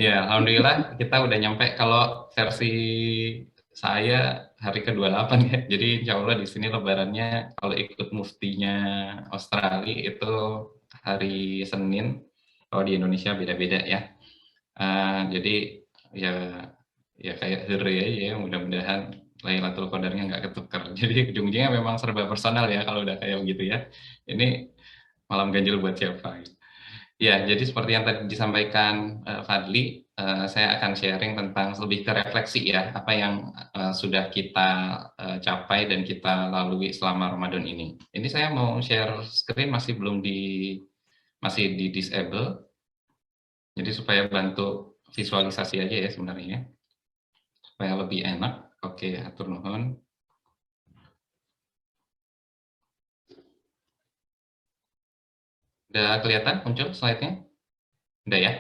Ya, alhamdulillah kita udah nyampe. Kalau versi saya hari ke-28 ya. Jadi insya Allah di sini lebarannya kalau ikut muftinya Australia itu hari Senin. Kalau di Indonesia beda-beda ya. Jadi ya ya kayak hari aja ya, mudah-mudahan Lailatul Qadarnya nggak ketukar. Jadi ujung-ujungnya memang serba personal ya kalau udah kayak begitu ya. Ini malam ganjil buat siapa? Ya, jadi seperti yang tadi disampaikan Fadli, saya akan sharing tentang lebih ke refleksi ya, apa yang sudah kita capai dan kita lalui selama Ramadan ini. Ini saya mau share screen masih di disable, jadi supaya bantu visualisasi aja ya sebenarnya, supaya lebih enak. Oke, atur nuhun. Udah kelihatan muncul slide-nya? Udah ya?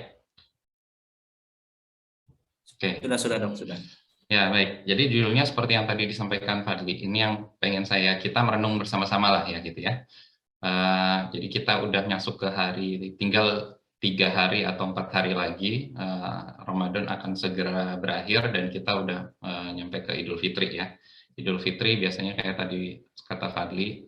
Oke. Sudah dok, sudah. Ya, baik. Jadi judulnya seperti yang tadi disampaikan Fadli. Ini yang pengen kita merenung bersama-sama lah ya gitu ya. Jadi kita udah masuk ke tinggal 3 hari atau 4 hari lagi, Ramadan akan segera berakhir dan kita udah nyampe ke Idul Fitri ya. Idul Fitri biasanya kayak tadi kata Fadli,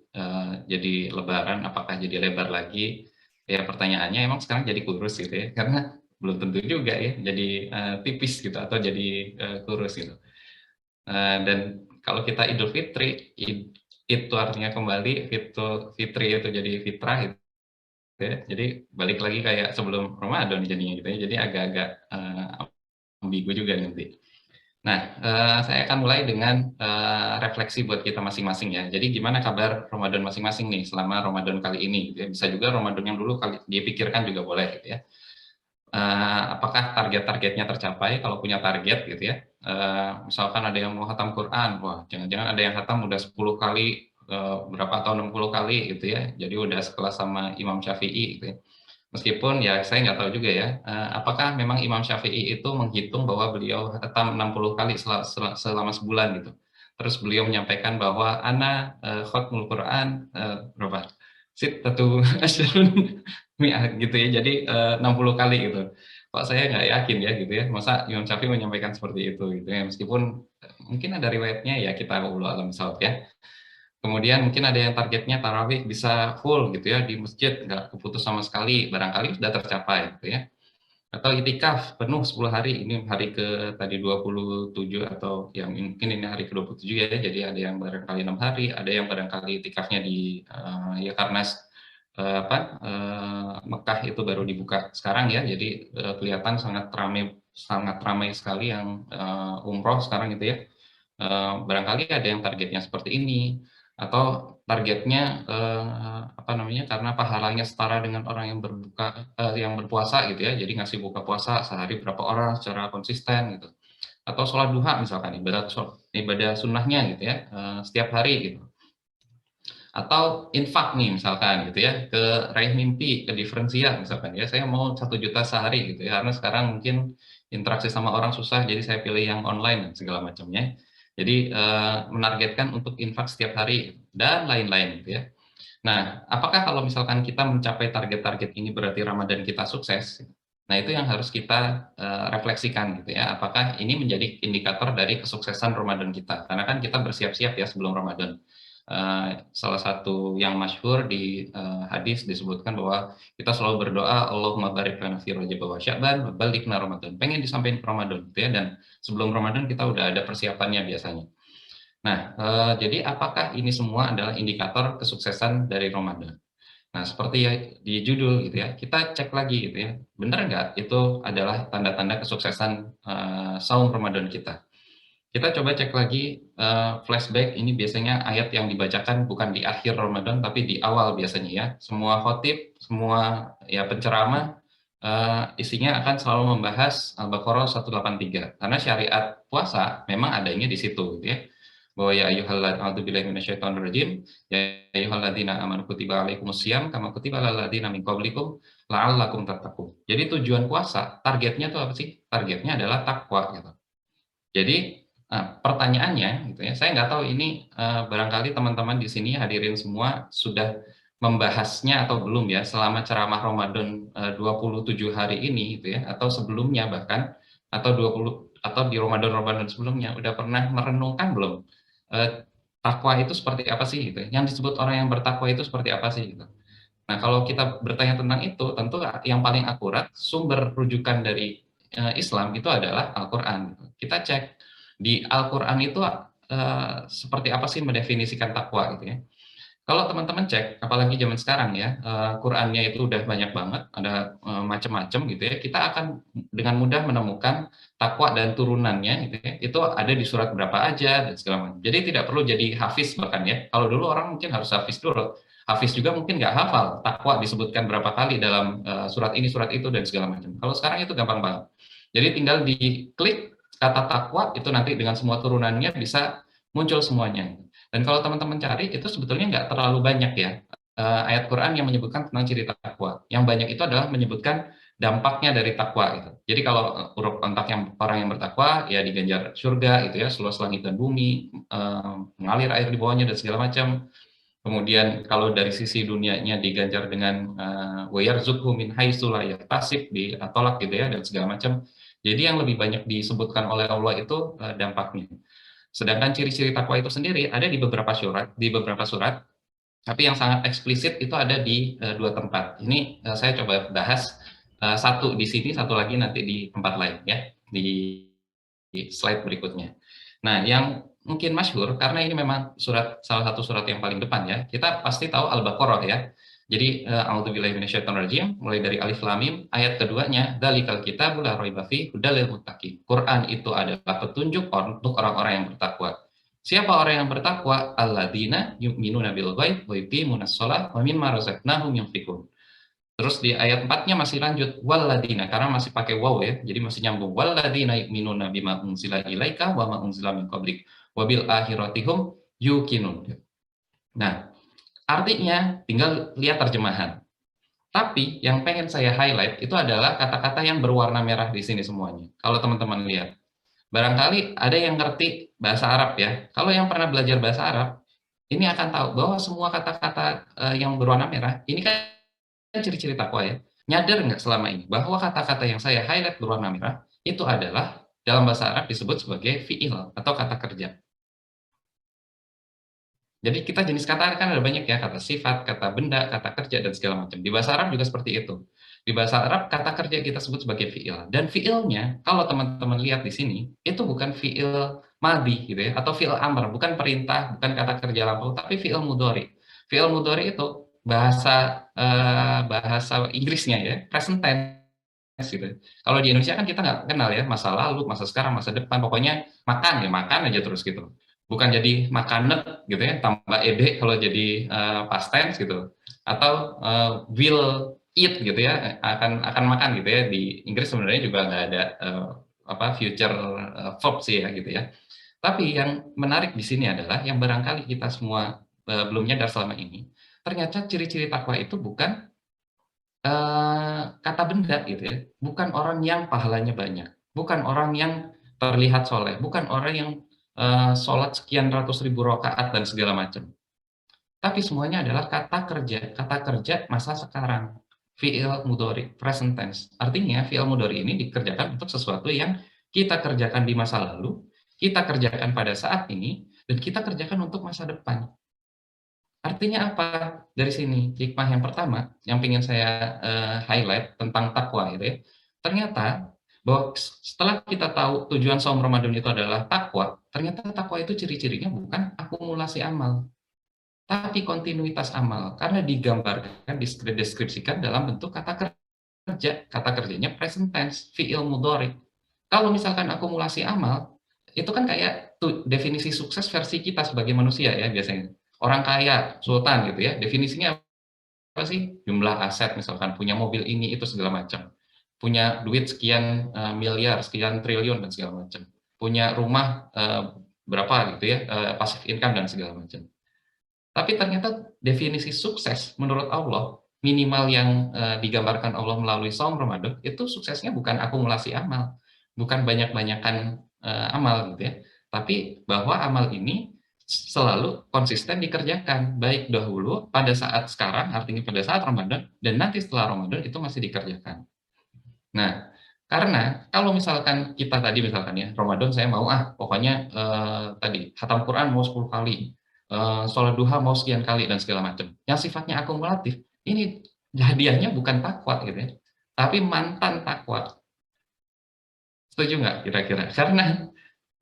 jadi Lebaran apakah jadi lebar lagi? Ya pertanyaannya emang sekarang jadi kurus gitu ya, karena belum tentu juga ya jadi tipis gitu atau jadi kurus gitu. Dan kalau kita Idul Fitri itu artinya kembali, fitri itu jadi fitrah gitu ya. Jadi balik lagi kayak sebelum Ramadan jadinya gitu ya. Jadi agak-agak ambigu juga nanti. Nah, saya akan mulai dengan refleksi buat kita masing-masing ya. Jadi gimana kabar Ramadan masing-masing nih selama Ramadan kali ini gitu ya. Bisa juga Ramadan yang dulu kali dipikirkan juga boleh gitu ya. Apakah target-targetnya tercapai kalau punya target gitu ya. Misalkan ada yang mau khatam Quran, wah jangan-jangan ada yang khatam udah 10 kali, berapa atau 60 kali gitu ya, jadi udah sekelas sama Imam Syafi'i gitu ya. Meskipun ya saya nggak tahu juga ya, apakah memang Imam Syafi'i itu menghitung bahwa beliau khatam 60 kali selama sebulan gitu. Terus beliau menyampaikan bahwa ana khatmul Quran berapa? Sittatu asyarun mi'ah gitu ya, jadi 60 kali gitu. Kok saya nggak yakin ya gitu ya, masa Imam Syafi'i menyampaikan seperti itu gitu ya, meskipun mungkin ada riwayatnya ya, kita wallahu alam bishawab ya. Kemudian mungkin ada yang targetnya tarawih bisa full gitu ya di masjid, nggak keputus sama sekali, barangkali sudah tercapai gitu ya. Atau itikaf penuh 10 hari, ini hari ke tadi 27 atau yang mungkin ini hari ke-27 ya, jadi ada yang barangkali 6 hari, ada yang barangkali itikafnya di ya karena Mekah itu baru dibuka sekarang ya, jadi kelihatan sangat ramai sekali yang umroh sekarang gitu ya. Barangkali ada yang targetnya seperti ini, atau targetnya apa namanya, karena pahalanya setara dengan orang yang yang berpuasa gitu ya, jadi ngasih buka puasa sehari berapa orang secara konsisten gitu, atau sholat duha misalkan ibadah sunnahnya gitu ya, setiap hari gitu, atau infak nih misalkan gitu ya, ke raih mimpi, ke diferensia misalkan ya, saya mau 1 juta sehari gitu ya, karena sekarang mungkin interaksi sama orang susah, jadi saya pilih yang online dan segala macamnya. Jadi menargetkan untuk infak setiap hari dan lain-lain gitu ya. Nah, apakah kalau misalkan kita mencapai target-target ini berarti Ramadan kita sukses? Nah, itu yang harus kita refleksikan gitu ya. Apakah ini menjadi indikator dari kesuksesan Ramadan kita? Karena kan kita bersiap-siap ya sebelum Ramadan. Salah satu yang masyhur di hadis disebutkan bahwa kita selalu berdoa Allahumma barik lana fi Rajab wa Sya'ban wa balighna Ramadan. Pengen disampaikan ke Ramadan gitu ya, dan sebelum Ramadan kita udah ada persiapannya biasanya. Nah, jadi apakah ini semua adalah indikator kesuksesan dari Ramadan? Nah, seperti ya di judul gitu ya, kita cek lagi gitu ya, benar nggak itu adalah tanda-tanda kesuksesan saum Ramadan kita? Kita coba cek lagi flashback, ini biasanya ayat yang dibacakan bukan di akhir Ramadan, tapi di awal biasanya ya. Semua khotib, semua ya penceramah, isinya akan selalu membahas Al-Baqarah 183. Karena syariat puasa memang adanya di situ gitu ya. Bahwa ya ayyuhalladzina amanu kutiba alaikumusiyam kama kutiba alal ladzina min qablikum la'allakum tattaqun. Jadi tujuan puasa, targetnya tuh apa sih? Targetnya adalah takwa gitu. Jadi pertanyaannya gitu ya, saya nggak tahu ini barangkali teman-teman di sini hadirin semua sudah membahasnya atau belum ya selama ceramah Ramadan 27 hari ini gitu ya, atau sebelumnya bahkan, atau 20 atau di Ramadan-Ramadan sebelumnya udah pernah merenungkan belum takwa itu seperti apa sih gitu. Yang disebut orang yang bertakwa itu seperti apa sih gitu. Nah, kalau kita bertanya tentang itu, tentu yang paling akurat sumber rujukan dari Islam itu adalah Al-Qur'an. Kita cek di Al-Qur'an itu seperti apa sih mendefinisikan takwa gitu ya. Kalau teman-teman cek, apalagi zaman sekarang ya, Qur'annya itu udah banyak banget, ada macam-macam gitu ya, kita akan dengan mudah menemukan takwa dan turunannya gitu ya, itu ada di surat berapa aja dan segala macam. Jadi tidak perlu jadi hafiz bahkan ya. Kalau dulu orang mungkin harus hafiz dulu. Hafiz juga mungkin nggak hafal takwa disebutkan berapa kali dalam surat ini, surat itu dan segala macam. Kalau sekarang itu gampang banget. Jadi tinggal diklik kata takwa itu nanti dengan semua turunannya bisa muncul semuanya. Dan kalau teman-teman cari itu sebetulnya nggak terlalu banyak ya ayat Quran yang menyebutkan tentang ciri takwa. Yang banyak itu adalah menyebutkan dampaknya dari takwa itu. Jadi kalau huruf kontak yang orang yang bertakwa ya diganjar surga itu ya, seluas langit dan bumi, mengalir air di bawahnya dan segala macam. Kemudian kalau dari sisi dunianya diganjar dengan wa yarzuqhu min haitsu la yahtasib di At-Tolak gitu ya dan segala macam. Jadi yang lebih banyak disebutkan oleh Allah itu dampaknya. Sedangkan ciri-ciri takwa itu sendiri ada di beberapa surat, tapi yang sangat eksplisit itu ada di dua tempat. Ini saya coba bahas satu di sini, satu lagi nanti di tempat lain ya, di slide berikutnya. Nah, yang mungkin masyhur karena ini memang salah satu surat yang paling depan ya. Kita pasti tahu Al-Baqarah ya. Jadi a'udzubillahi minasyaitonirrajim, mulai dari alif lam mim, ayat keduanya dzalikal kitabul la raiba fihi hudal lil muttaqin. Quran itu adalah petunjuk untuk orang-orang yang bertakwa. Siapa orang yang bertakwa? Alladzina yu'minuna bil ghaib wa yuqimunas shalah wa mimma razaqnahum yunfiqun. Terus di ayat 4-nya masih lanjut walladina karena masih pakai waw ya. Jadi masih nyambung walladina yu'minuna bima unzila ilaika wa ma unzila min qablik wa bil akhiratihum yuqinun. Nah, artinya tinggal lihat terjemahan. Tapi yang pengen saya highlight itu adalah kata-kata yang berwarna merah di sini semuanya. Kalau teman-teman lihat. Barangkali ada yang ngerti bahasa Arab ya. Kalau yang pernah belajar bahasa Arab, ini akan tahu bahwa semua kata-kata yang berwarna merah, ini kan ciri-ciri takwa ya. Nyadar nggak selama ini bahwa kata-kata yang saya highlight berwarna merah itu adalah dalam bahasa Arab disebut sebagai fi'il atau kata kerja. Jadi kita jenis kata kan ada banyak ya, kata sifat, kata benda, kata kerja, dan segala macam. Di bahasa Arab juga seperti itu. Di bahasa Arab kata kerja kita sebut sebagai fi'il. Dan fi'ilnya, kalau teman-teman lihat di sini, itu bukan fi'il madhi gitu ya, atau fi'il amr, bukan perintah, bukan kata kerja lampau, tapi fi'il mudhari. Fi'il mudhari itu bahasa Inggrisnya ya, present tense gitu. Kalau di Indonesia kan kita nggak kenal ya, masa lalu, masa sekarang, masa depan, pokoknya makan ya makan aja terus gitu. Bukan jadi makanet gitu ya, tambah ed kalau jadi past tense gitu. Atau will eat gitu ya, akan makan gitu ya. Di Inggris sebenarnya juga nggak ada future verb sih ya gitu ya. Tapi yang menarik di sini adalah yang barangkali kita semua belum nyadar selama ini, ternyata ciri-ciri takwa itu bukan kata benda gitu ya, bukan orang yang pahalanya banyak, bukan orang yang terlihat soleh, bukan orang yang sholat sekian ratus ribu rakaat dan segala macam. Tapi semuanya adalah kata kerja masa sekarang. Fi'il mudhari, present tense. Artinya fi'il mudhari ini dikerjakan untuk sesuatu yang kita kerjakan di masa lalu, kita kerjakan pada saat ini, dan kita kerjakan untuk masa depan. Artinya apa dari sini? Hikmah yang pertama yang ingin saya highlight tentang takwa itu ya. Ternyata bahwa setelah kita tahu tujuan saum Ramadan itu adalah takwa, ternyata takwa itu ciri-cirinya bukan akumulasi amal, tapi kontinuitas amal. Karena digambarkan, deskripsikan dalam bentuk kata kerja. Kata kerjanya present tense, fi'il mudhari. Kalau misalkan akumulasi amal, itu kan kayak definisi sukses versi kita sebagai manusia ya biasanya. Orang kaya, sultan gitu ya, definisinya apa sih? Jumlah aset misalkan, punya mobil ini, itu segala macam. Punya duit sekian miliar, sekian triliun, dan segala macam. Punya rumah berapa gitu ya, passive income, dan segala macam. Tapi ternyata definisi sukses menurut Allah, minimal yang digambarkan Allah melalui saum Ramadan, itu suksesnya bukan akumulasi amal, bukan banyak-banyakan amal gitu ya, tapi bahwa amal ini selalu konsisten dikerjakan, baik dahulu, pada saat sekarang, artinya pada saat Ramadan, dan nanti setelah Ramadan itu masih dikerjakan. Nah, karena kalau misalkan kita tadi misalkan ya, Ramadan saya mau pokoknya tadi khatam Quran mau 10 kali, sholat duha mau sekian kali dan segala macam. Yang sifatnya akumulatif, ini hadiahnya bukan takwa gitu ya, tapi mantan takwa. Setuju nggak kira-kira? Karena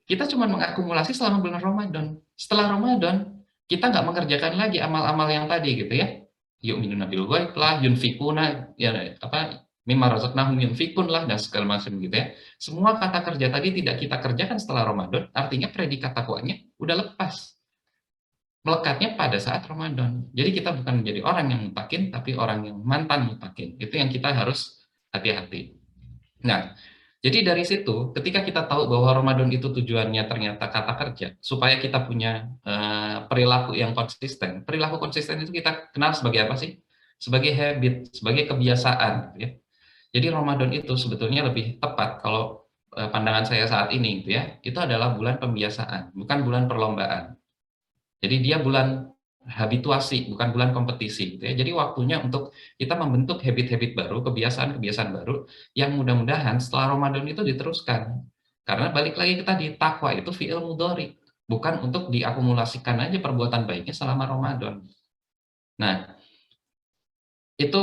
kita cuma mengakumulasi selama bulan Ramadan. Setelah Ramadan, kita nggak mengerjakan lagi amal-amal yang tadi gitu ya. Yu'minuna bil ghaib lah, yunfikuna, ya apa, mimma razaqnahum yunfikun lah, dan segala macam gitu ya. Semua kata kerja tadi tidak kita kerjakan setelah Ramadan, artinya predikat takwanya udah lepas. Melekatnya pada saat Ramadan. Jadi kita bukan menjadi orang yang mutakin, tapi orang yang mantan mutakin. Itu yang kita harus hati-hati. Nah, jadi dari situ, ketika kita tahu bahwa Ramadan itu tujuannya ternyata kata kerja, supaya kita punya perilaku yang konsisten. Perilaku konsisten itu kita kenal sebagai apa sih? Sebagai habit, sebagai kebiasaan. Ya. Jadi Ramadan itu sebetulnya lebih tepat kalau pandangan saya saat ini, gitu ya, itu adalah bulan pembiasaan, bukan bulan perlombaan. Jadi dia bulan habituasi, bukan bulan kompetisi. Gitu ya. Jadi waktunya untuk kita membentuk habit-habit baru, kebiasaan-kebiasaan baru, yang mudah-mudahan setelah Ramadan itu diteruskan. Karena balik lagi kita di takwa itu fi'il mudhari, bukan untuk diakumulasikan aja perbuatan baiknya selama Ramadan. Nah, itu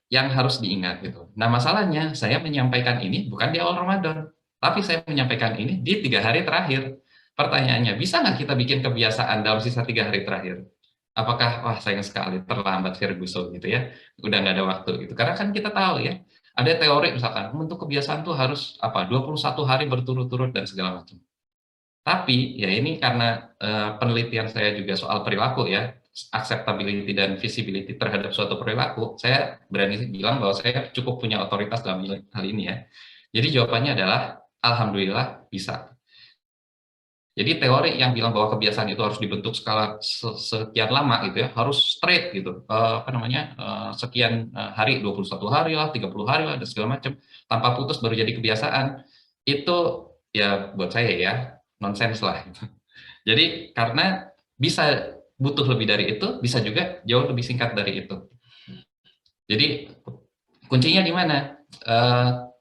yang harus diingat gitu. Nah, masalahnya saya menyampaikan ini bukan di awal Ramadan, tapi saya menyampaikan ini di 3 hari terakhir. Pertanyaannya, bisa nggak kita bikin kebiasaan dalam sisa 3 hari terakhir? Apakah, wah sayang sekali, terlambat Ferguson gitu ya, udah nggak ada waktu gitu. Karena kan kita tahu ya, ada teori misalkan, untuk kebiasaan tuh harus 21 hari berturut-turut dan segala macam. Tapi ya ini karena penelitian saya juga soal perilaku ya, acceptability dan visibility terhadap suatu perilaku, saya berani bilang bahwa saya cukup punya otoritas dalam hal ini ya. Jadi jawabannya adalah alhamdulillah bisa. Jadi teori yang bilang bahwa kebiasaan itu harus dibentuk skala sekian lama gitu ya, harus straight gitu, sekian hari, 21 hari lah, 30 hari lah, dan segala macam, tanpa putus baru jadi kebiasaan, itu ya buat saya ya, nonsens lah. Gitu. Jadi karena bisa butuh lebih dari itu, bisa juga jauh lebih singkat dari itu. Jadi kuncinya di mana?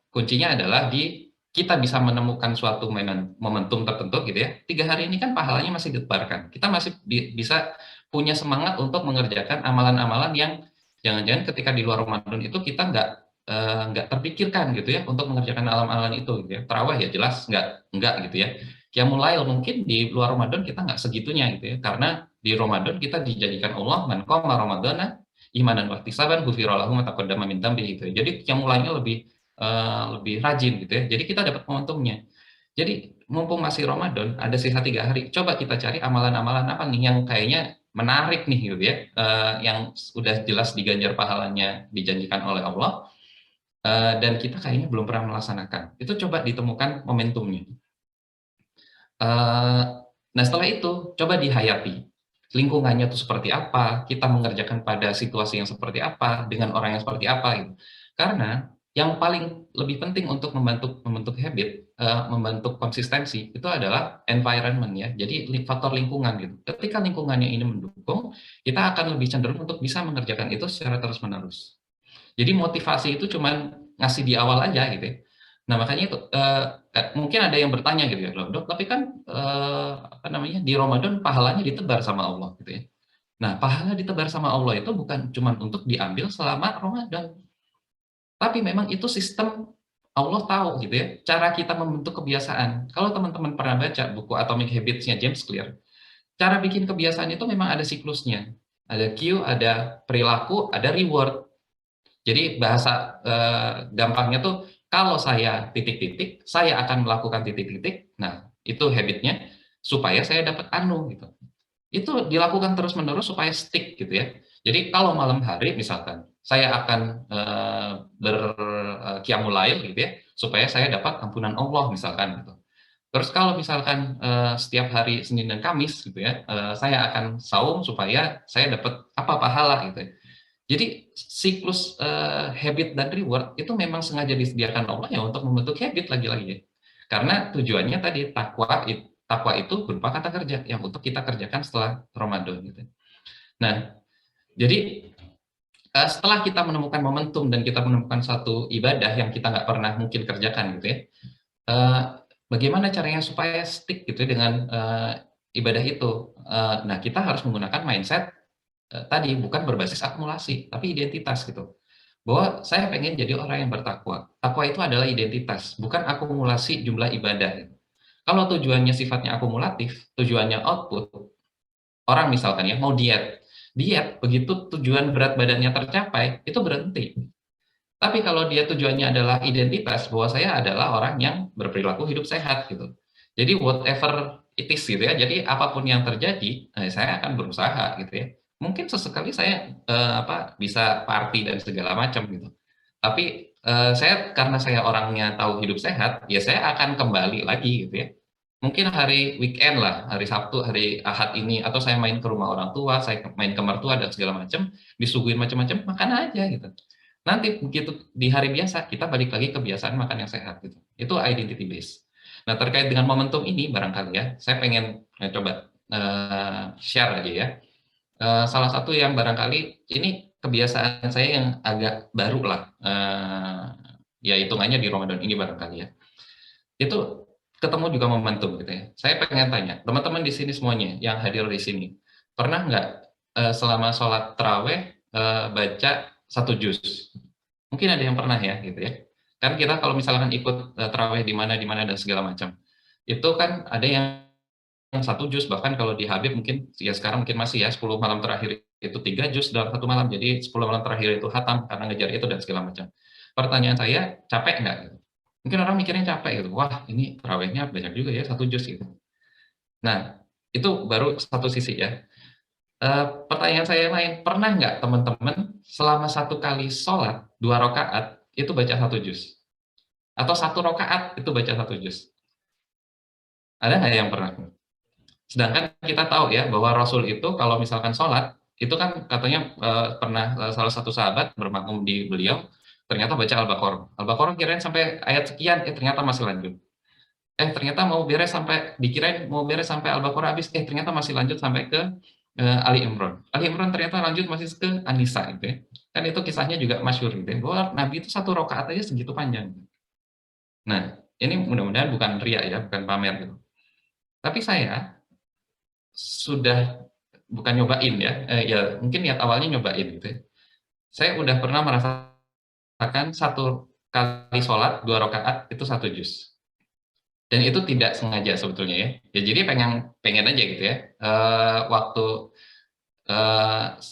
Kuncinya adalah di kita bisa menemukan suatu momentum tertentu gitu ya. 3 hari ini kan pahalanya masih ditebarkan. Kita masih bisa punya semangat untuk mengerjakan amalan-amalan yang jangan-jangan ketika di luar Ramadan itu kita nggak terpikirkan gitu ya untuk mengerjakan amalan itu gitu ya. Tarawih ya jelas nggak gitu ya. Qiyamul Lail mungkin di luar Ramadan kita nggak segitunya gitu ya. Karena di Ramadan kita dijadikan Allah man qama ramadhana imanan wa ihtisaban ghufira lahu ma taqaddama min dzambihi gitu. Jadi Qiyamul Lailnya lebih rajin gitu ya. Jadi kita dapat momentumnya. Jadi mumpung masih Ramadan, ada sisa 3 hari, coba kita cari amalan-amalan apa nih yang kayaknya menarik nih gitu ya, yang sudah jelas diganjar pahalanya dijanjikan oleh Allah, dan kita kayaknya belum pernah melaksanakan. Itu coba ditemukan momentumnya. Nah setelah itu coba dihayati. Lingkungannya itu seperti apa, kita mengerjakan pada situasi yang seperti apa, dengan orang yang seperti apa gitu. Karena yang paling lebih penting untuk membentuk habit, membentuk konsistensi itu adalah environment ya. Jadi faktor lingkungan gitu. Ketika lingkungannya ini mendukung, kita akan lebih cenderung untuk bisa mengerjakan itu secara terus-menerus. Jadi motivasi itu cuma ngasih di awal aja gitu ya. Nah makanya itu mungkin ada yang bertanya gitu ya, dok, tapi kan di Ramadan pahalanya ditebar sama Allah gitu ya. Nah pahala ditebar sama Allah itu bukan cuma untuk diambil selama Ramadan, tapi memang itu sistem Allah tahu gitu ya, cara kita membentuk kebiasaan. Kalau teman-teman pernah baca buku Atomic Habits-nya James Clear, cara bikin kebiasaan itu memang ada siklusnya. Ada cue, ada perilaku, ada reward. Jadi bahasa gampangnya tuh, kalau saya titik-titik, saya akan melakukan titik-titik. Nah, itu habitnya supaya saya dapat gitu. Itu dilakukan terus-menerus supaya stick gitu ya. Jadi kalau malam hari misalkan saya akan berqiyamul lail gitu ya, supaya saya dapat ampunan Allah misalkan gitu. Terus kalau misalkan setiap hari Senin dan Kamis gitu ya, saya akan saum supaya saya dapat pahala gitu ya. Jadi siklus habit dan reward itu memang sengaja disediakan Allah ya untuk membentuk habit lagi-lagi ya. Karena tujuannya tadi takwa itu berupa kata kerja yang untuk kita kerjakan setelah Ramadan gitu. Nah, jadi setelah kita menemukan momentum dan kita menemukan satu ibadah yang kita nggak pernah mungkin kerjakan gitu ya, bagaimana caranya supaya stick gitu ya dengan ibadah itu? Nah, kita harus menggunakan mindset tadi bukan berbasis akumulasi, tapi identitas gitu. Bahwa saya pengen jadi orang yang bertakwa. Takwa itu adalah identitas, bukan akumulasi jumlah ibadah. Gitu. Kalau tujuannya sifatnya akumulatif, tujuannya output, orang misalkan ya mau diet begitu tujuan berat badannya tercapai itu berhenti. Tapi kalau dia tujuannya adalah identitas bahwa saya adalah orang yang berperilaku hidup sehat gitu. Jadi whatever it is gitu ya. Jadi apapun yang terjadi, saya akan berusaha gitu ya. Mungkin sesekali saya bisa party dan segala macam gitu. Tapi saya karena saya orangnya tahu hidup sehat, ya saya akan kembali lagi gitu ya. Mungkin hari weekend lah, hari Sabtu, hari Ahad ini, atau saya main ke rumah orang tua, saya main ke mertua dan segala macam, disuguhin macam-macam, makan aja gitu. Nanti begitu di hari biasa, kita balik lagi kebiasaan makan yang sehat gitu. Itu identity base. Nah, terkait dengan momentum ini barangkali ya, saya pengen coba share aja ya. Salah satu yang barangkali ini kebiasaan saya yang agak baru lah, ya hitungannya di Ramadan ini barangkali ya. Itu ketemu juga momentum gitu ya. Saya pengen tanya, teman-teman di sini semuanya yang hadir di sini, pernah nggak selama sholat taraweh baca satu juz? Mungkin ada yang pernah ya gitu ya. Kan kita kalau misalkan ikut taraweh di mana dan segala macam. Itu kan ada yang satu juz, bahkan kalau di Habib mungkin ya sekarang mungkin masih ya 10 malam terakhir itu 3 juz dalam satu malam. Jadi 10 malam terakhir itu hatam karena ngejar itu dan segala macam. Pertanyaan saya, capek nggak? Mungkin orang mikirnya capek gitu. Wah, ini tarawehnya banyak juga ya 1 juz gitu. Nah, itu baru satu sisi ya. Pertanyaan saya yang lain, pernah nggak teman-teman selama satu kali sholat 2 rakaat itu baca 1 juz? Atau 1 rakaat itu baca 1 juz? Ada nggak yang pernah? Sedangkan kita tahu ya bahwa Rasul itu kalau misalkan sholat itu kan katanya pernah salah satu sahabat bermakmum di beliau ternyata baca Al-Baqarah. Al-Baqarah kirain sampai ayat sekian, ternyata masih lanjut. Ternyata mau beres sampai dikirain mau beres sampai Al-Baqarah habis, ternyata masih lanjut sampai ke Ali Imran. Ali Imran ternyata lanjut masih ke An-Nisa gitu ya. Kan itu kisahnya juga masyhur gitu ya. Bahwa Nabi itu 1 rakaat aja segitu panjang. Nah, ini mudah-mudahan bukan riya ya, bukan pamer gitu. Tapi saya sudah bukan nyobain ya, ya mungkin niat awalnya nyobain gitu ya. Saya udah pernah merasakan satu kali sholat 2 rakaat itu 1 juz. Dan itu tidak sengaja sebetulnya ya. Ya jadi pengen aja gitu ya. Waktu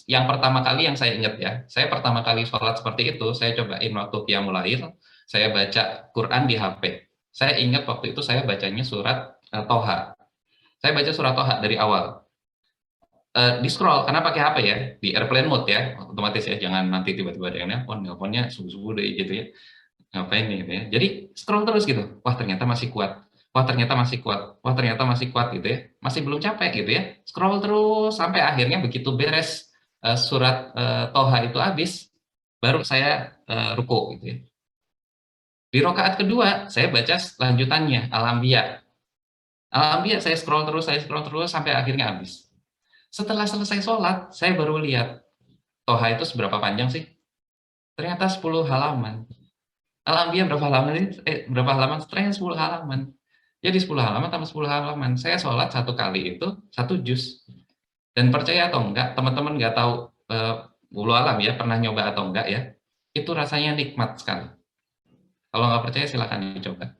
yang pertama kali yang saya ingat ya, saya pertama kali sholat seperti itu, saya cobain waktu Qiyamul Lail, saya baca Quran di HP. Saya ingat waktu itu saya bacanya surat Toha. Saya baca surat Toha dari awal. Di scroll karena pakai HP ya, di airplane mode ya, otomatis ya, jangan nanti tiba-tiba ada yang nelponnya subuh-subuh deh gitu ya. Ngapain nih gitu ya. Jadi scroll terus gitu. Wah, ternyata masih kuat. Wah, ternyata masih kuat. Wah, ternyata masih kuat gitu ya. Masih belum capek gitu ya. Scroll terus sampai akhirnya begitu beres surat Toha itu habis, baru saya ruku gitu ya. Di rakaat kedua saya baca lanjutannya Al-Anbiya. Al-Anbiya saya scroll terus sampai akhirnya habis. Setelah selesai sholat, saya baru lihat Toha itu seberapa panjang sih? Ternyata 10 halaman. Al-Anbiya berapa halaman ini? Berapa halaman? Ternyata 10 halaman. Jadi 10 halaman tambah 10 halaman. Saya sholat satu kali itu 1 juz. Dan percaya atau enggak, teman-teman nggak tahu bulu alam ya, pernah nyoba atau enggak ya, itu rasanya nikmat sekali. Kalau nggak percaya silahkan dicoba.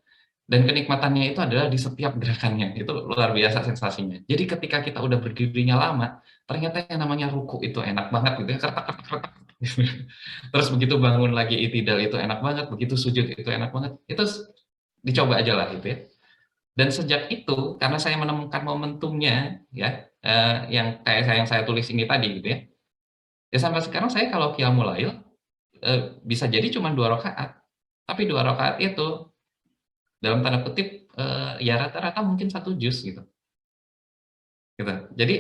Dan kenikmatannya itu adalah di setiap gerakannya. Itu luar biasa sensasinya. Jadi ketika kita udah berdirinya lama, ternyata yang namanya ruku itu enak banget gitu ya. Kertak. Terus begitu bangun lagi itidal itu enak banget, begitu sujud itu enak banget. Itu dicoba aja lah gitu ya. Dan sejak itu, karena saya menemukan momentumnya, ya, yang kayak yang saya tulis ini tadi gitu ya. Ya sampai sekarang saya kalau qiyamul lail bisa jadi cuma 2 rakaat, tapi 2 rakaat itu dalam tanda kutip ya rata-rata mungkin 1 juz gitu. Gitu. Jadi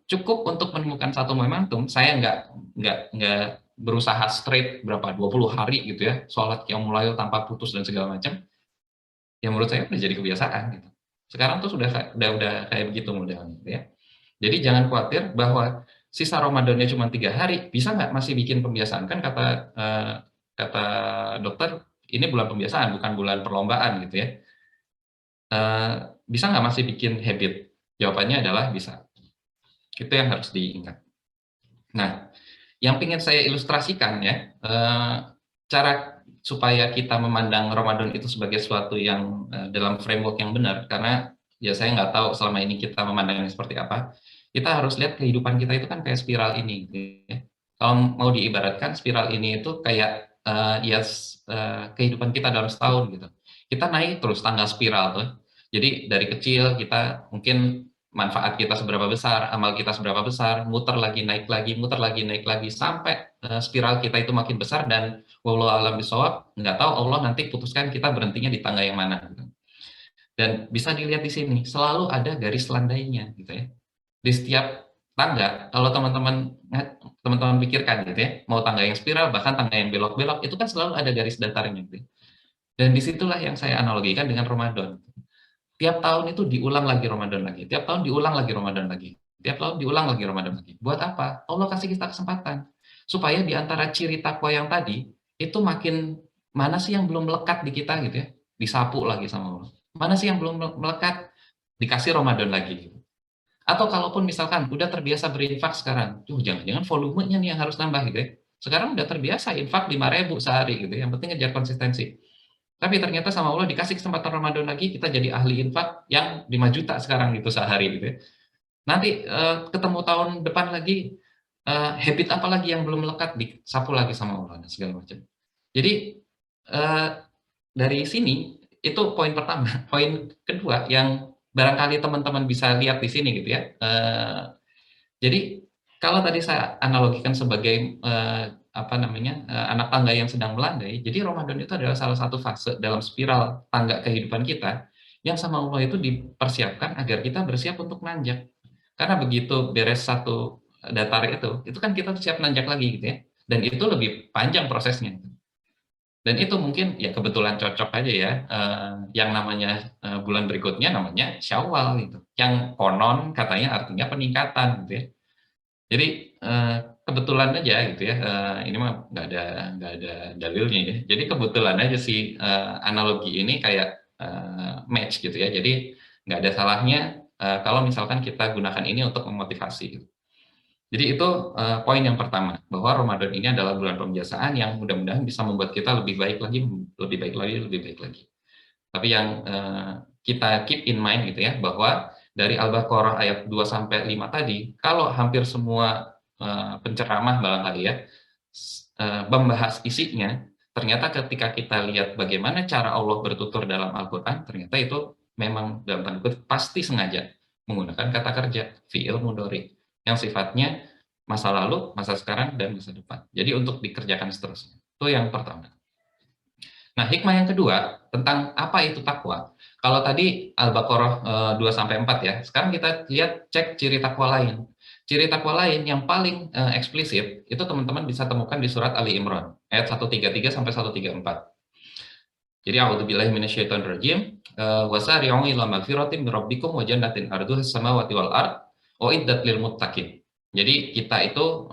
cukup untuk menemukan satu momentum. Saya nggak berusaha straight berapa 20 hari gitu ya, sholat qiyamul lail tanpa putus dan segala macam. Ya menurut saya udah jadi kebiasaan gitu. Sekarang tuh udah kayak begitu modelnya, gitu ya. Jadi jangan khawatir bahwa sisa Ramadannya cuma 3 hari, bisa nggak masih bikin pembiasaan? Kan kata dokter, ini bulan pembiasaan, bukan bulan perlombaan gitu ya. Bisa nggak masih bikin habit? Jawabannya adalah bisa. Itu yang harus diingat. Nah, yang ingin saya ilustrasikan ya, cara supaya kita memandang Ramadan itu sebagai sesuatu yang dalam framework yang benar, karena ya saya nggak tahu selama ini kita memandangnya seperti apa. Kita harus lihat kehidupan kita itu kan kayak spiral ini, gitu ya. Kalau mau diibaratkan spiral ini itu kayak kehidupan kita dalam setahun gitu. Kita naik terus tangga spiral tuh. Jadi dari kecil kita mungkin manfaat kita seberapa besar, amal kita seberapa besar, muter lagi, muter lagi, naik lagi, sampai spiral kita itu makin besar, dan wallahu alam bisawab, nggak tahu Allah nanti putuskan kita berhentinya di tangga yang mana. Gitu. Dan bisa dilihat di sini, selalu ada garis landainya, gitu ya. Di setiap tangga, kalau teman-teman pikirkan gitu ya, mau tangga yang spiral, bahkan tangga yang belok-belok, itu kan selalu ada garis datarnya. Gitu. Dan disitulah yang saya analogikan dengan Ramadan. Tiap tahun itu diulang lagi Ramadan lagi, tiap tahun diulang lagi Ramadan lagi, tiap tahun diulang lagi Ramadan lagi. Buat apa? Allah kasih kita kesempatan supaya di antara ciri takwa yang tadi itu makin mana sih yang belum melekat di kita gitu ya, disapu lagi sama Allah. Mana sih yang belum melekat, dikasih Ramadan lagi gitu. Atau kalaupun misalkan udah terbiasa berinfak sekarang, jangan-jangan volumenya nih yang harus nambah gitu ya. Sekarang udah terbiasa infak 5.000 sehari gitu, yang penting ngejar konsistensi. Tapi ternyata sama Allah dikasih kesempatan Ramadan lagi, kita jadi ahli infak yang 5 juta sekarang gitu sehari gitu ya. Nanti ketemu tahun depan lagi, habit apa lagi yang belum melekat, disapu lagi sama Allah dan segala macam. Jadi dari sini itu poin pertama. Poin kedua yang barangkali teman-teman bisa lihat di sini gitu ya. Jadi kalau tadi saya analogikan sebagai anak tangga yang sedang melandai, jadi Ramadan itu adalah salah satu fase dalam spiral tangga kehidupan kita yang sama Allah itu dipersiapkan agar kita bersiap untuk nanjak. Karena begitu beres satu datar itu kan kita siap nanjak lagi gitu ya. Dan itu lebih panjang prosesnya. Dan itu mungkin ya kebetulan cocok aja ya, yang namanya bulan berikutnya namanya Syawal gitu. Yang konon katanya artinya peningkatan gitu ya. Jadi kebetulan aja gitu ya, ini mah nggak ada dalilnya ya. Jadi kebetulan aja sih analogi ini kayak match gitu ya. Jadi nggak ada salahnya kalau misalkan kita gunakan ini untuk memotivasi. Gitu. Jadi itu poin yang pertama, bahwa Ramadan ini adalah bulan pembiasaan yang mudah-mudahan bisa membuat kita lebih baik lagi, lebih baik lagi, lebih baik lagi. Tapi yang kita keep in mind gitu ya, bahwa dari Al-Baqarah ayat 2-5 tadi, kalau hampir semua penceramah barangkali ya, membahas isinya, ternyata ketika kita lihat bagaimana cara Allah bertutur dalam Al-Quran, ternyata itu memang dalam tanda kutip pasti sengaja menggunakan kata kerja, fi'il mudhari, yang sifatnya masa lalu, masa sekarang, dan masa depan. Jadi untuk dikerjakan seterusnya. Itu yang pertama. Nah, hikmah yang kedua tentang apa itu takwa. Kalau tadi Al-Baqarah 2-4 ya, sekarang kita lihat cek ciri takwa lain. Ciri takwa lain yang paling eksplisit itu teman-teman bisa temukan di surat Ali Imran ayat 133 sampai 134. Jadi a'udzubillahi minasyaitonir rajim, wasari'u ila magfiratin min rabbikum wa jannatin arduha as-samawati wal ard uiddat lil muttaqin. Jadi kita itu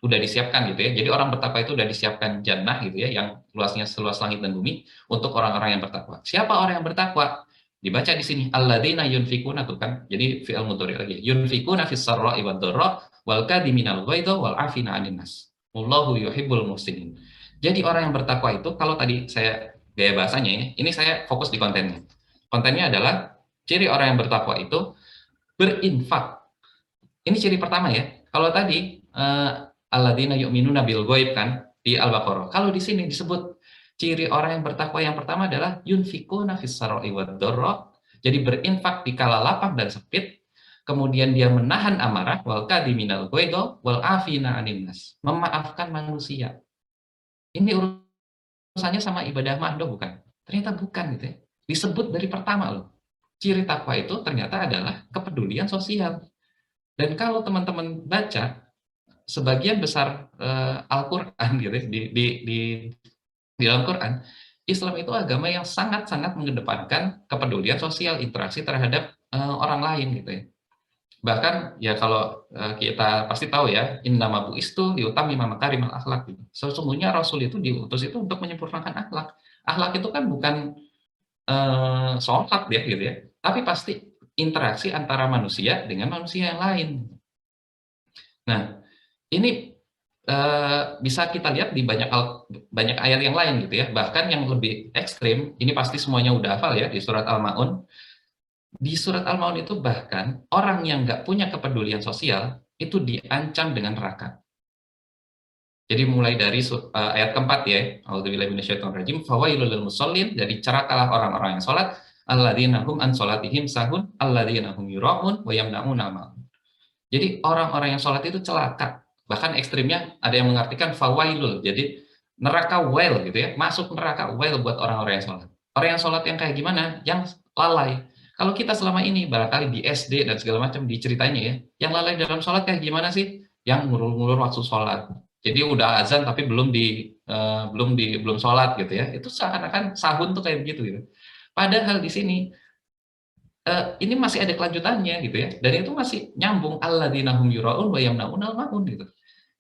udah disiapkan gitu ya. Jadi orang bertakwa itu udah disiapkan jannah gitu ya, yang luasnya seluas langit dan bumi untuk orang-orang yang bertakwa. Siapa orang yang bertakwa? Dibaca di sini alladzina yunfikuna tuh kan. Jadi fi'il mudhari lagi. Yunfikuna fis sarra'i wad dharra wal kadhiminal ghaidha wal 'afina 'anil nas. Wallahu yuhibbul muhsinin. Jadi orang yang bertakwa itu, kalau tadi saya gaya bahasanya ya, ini saya fokus di kontennya. Kontennya adalah ciri orang yang bertakwa itu berinfak. Ini ciri pertama ya. Kalau tadi alladzina yu'minuna bil ghaib kan di Al-Baqarah. Kalau di sini disebut ciri orang yang bertakwa yang pertama adalah yunfikuna fis sarra'i wad dharra. Jadi berinfak di kala lapang dan sempit. Kemudian dia menahan amarah, wal kadhiminal ghaidha wal afina 'anil nas. Memaafkan manusia. Ini urusannya sama ibadah mahdoh bukan? Ternyata bukan gitu ya. Disebut dari pertama loh. Ciri takwa itu ternyata adalah kepedulian sosial. Dan kalau teman-teman baca sebagian besar Al-Qur'an gitu ya, di dalam Quran Islam itu agama yang sangat-sangat mengedepankan kepedulian sosial, interaksi terhadap orang lain gitu ya. Bahkan ya kalau kita pasti tahu ya, innama bu'istu liutammima makarimal akhlak gitu. Sesungguhnya Rasul itu diutus itu untuk menyempurnakan akhlak. Akhlak itu kan bukan sholat ya gitu ya, tapi pasti interaksi antara manusia dengan manusia yang lain. Nah, ini bisa kita lihat di banyak ayat yang lain gitu ya. Bahkan yang lebih ekstrim, ini pasti semuanya udah hafal ya di surat Al-Maun. Di surat Al-Maun itu bahkan orang yang nggak punya kepedulian sosial itu diancam dengan neraka. Jadi mulai dari ayat keempat ya, A'udzubillahi minasyaitonirrajim, fawailul lil musallin, jadi celakalah orang-orang yang sholat, alladzina hum an sholatihim sahun, alladzina hum yura'un wa yamna'unal ma'un. Jadi orang-orang yang sholat itu celaka. Bahkan ekstrimnya ada yang mengartikan fawailul, jadi neraka wail gitu ya, masuk neraka wail buat orang-orang yang sholat. Orang yang sholat yang kayak gimana? Yang lalai. Kalau kita selama ini barangkali di SD dan segala macam diceritanya ya, yang lalai dalam sholat kayak gimana sih? Yang ngulur-ngulur waktu sholat. Jadi udah azan tapi belum sholat gitu ya. Itu seakan-akan sahun tuh kayak begitu gitu. Padahal di sini ini masih ada kelanjutannya gitu ya, dan itu masih nyambung alladzina hum yura'un wa yamna'unal ma'un gitu.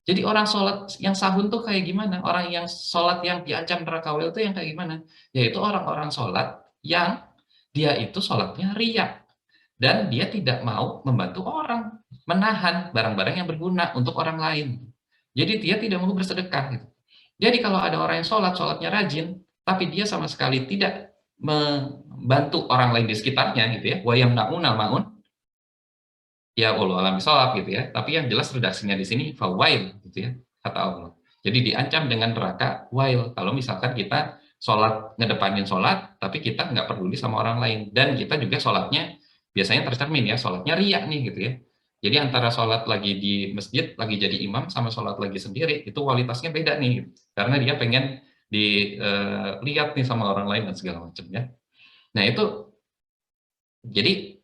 Jadi orang sholat yang sahun tuh kayak gimana? Orang yang sholat yang diancam neraka itu yang kayak gimana? Yaitu orang-orang sholat yang dia itu sholatnya riya, dan dia tidak mau membantu orang, menahan barang-barang yang berguna untuk orang lain. Jadi dia tidak mau bersedekah gitu. Jadi kalau ada orang yang sholatnya rajin, tapi dia sama sekali tidak membantu orang lain di sekitarnya gitu ya, wa yamna'unal ma'un, ya Allah alam bisawab gitu ya. Tapi yang jelas redaksinya di sini fawail gitu ya, kata Allah. Jadi diancam dengan neraka wail kalau misalkan kita sholat ngedepanin sholat, tapi kita nggak peduli sama orang lain, dan kita juga sholatnya biasanya tercermin ya, sholatnya riya nih gitu ya. Jadi antara sholat lagi di masjid, lagi jadi imam, sama sholat lagi sendiri, itu kualitasnya beda nih. Gitu. Karena dia pengen dilihat nih sama orang lain dan segala macam ya. Nah itu, jadi